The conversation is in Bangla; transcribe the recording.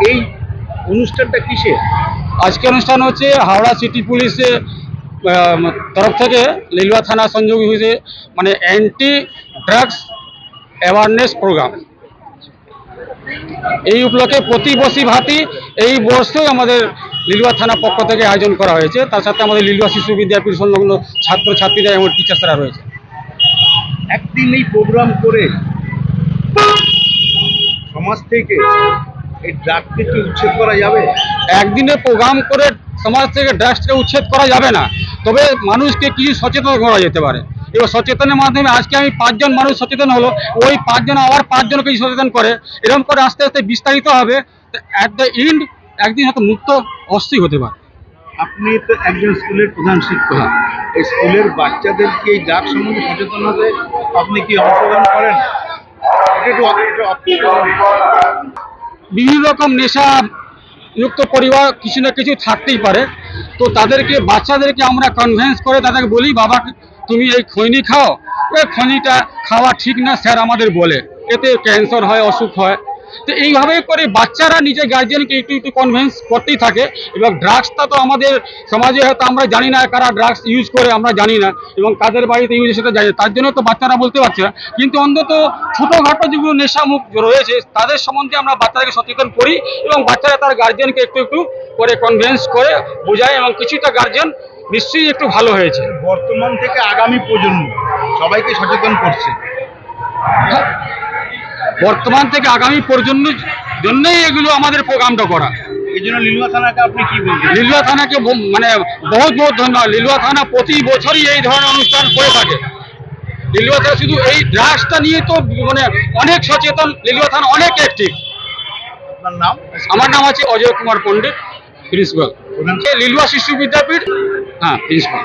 এই অনুষ্ঠানটা কিসে? আজকে অনুষ্ঠান হচ্ছে হাওড়া সিটি পুলিশের তরফ থেকে লিলুয়া থানা সংযোগ হয়েছে মানে অ্যান্টি ড্রাগস অ্যাওয়ারনেস প্রোগ্রাম। এই উপলক্ষে প্রতি বছরই ভাতি এই বর্ষেও আমাদের লিলুয়া থানা পক্ষ থেকে আয়োজন করা হয়েছে। তার সাথে আমাদের লিলুয়া শিশু বিদ্যাপীঠ সংলগ্ন ছাত্রছাত্রীরা এবং টিচার্সরা রয়েছে। একদিন এই প্রোগ্রাম করে সমাজ থেকে এই ড্রাগকে কি উচ্ছেদ করা যাবে? একদিনে প্রোগ্রাম করে সমাজ থেকে ড্রাগসকে উচ্ছেদ করা যাবে না, তবে মানুষকে কিছু সচেতন করা যেতে পারে। এবার সচেতনের মাধ্যমে আজকে আমি 5 জন মানুষ সচেতন হলো, ওই 5 জন আবার 5 জনকে সচেতন করে, এরকম করে আস্তে আস্তে বিস্তারিত হবে। অ্যাট দ্য এন্ড একদিন হয়তো মুক্ত অবশ্যই হতে পারে। আপনি তো একজন স্কুলের প্রধান শিক্ষক, এই স্কুলের বাচ্চাদেরকে এই ড্রাগ সম্বন্ধে সচেতন হতে আপনি কি অংশগ্রহণ করেন? বিভিন্ন রকম নেশা যুক্ত পরিবার কিছু না কিছু থাকতেই পারে, তো তাদেরকে বাচ্চাদেরকে আমরা কনভিন্স করে তাদেরকে বলি, বাবা তুমি এই খৈনি খাও, এই খৈনিটা খাওয়া ঠিক না স্যার আমাদের বলে, এতে ক্যান্সার হয়, অসুখ হয়। তো এইভাবে করে বাচ্চারা নিজের গার্জিয়ানকে একটু একটু কনভিন্স করতেই থাকে। এবং ড্রাগসটা তো আমাদের সমাজে হয়তো আমরা জানি না কারা ড্রাগস ইউজ করে, আমরা জানি না, এবং কাদের বাড়িতে ইউজ সেটা জানি না, তার জন্য তো বাচ্চারা বলতে পারছে না। কিন্তু অন্তত ছোটোখাটো যেগুলো নেশামুখ রয়েছে তাদের সম্বন্ধে আমরা বাচ্চাদেরকে সচেতন করি, এবং বাচ্চারা তার গার্জিয়ানকে একটু একটু করে কনভিন্স করে বোঝায়, এবং কিছুটা গার্জিয়ান নিশ্চয়ই একটু ভালো হয়েছে। বর্তমান থেকে আগামী প্রজন্ম সবাইকে সচেতন করছে। বর্তমান থেকে আগামী প্রজন্মের জন্যই এগুলো আমাদের প্রোগ্রামটা করা। এই জন্য লিলুয়া থানাকে আপনি কি বলবেন? লিলুয়া থানাকে মানে বহুত বহুত ধন্যবাদ। লিলুয়া থানা প্রতি বছরই এই ধরনের অনুষ্ঠান করে থাকে। লিলুয়া থানা শুধু এই ড্রাগসটা নিয়ে তো মানে অনেক সচেতন, লিলুয়া থানা অনেক অ্যাক্টিভ। আপনার নাম? আমার নাম আছে অজয় কুমার পণ্ডিত, প্রিন্সিপাল লিলুয়া শিশু বিদ্যাপীঠ। হ্যাঁ, প্রিন্সিপাল।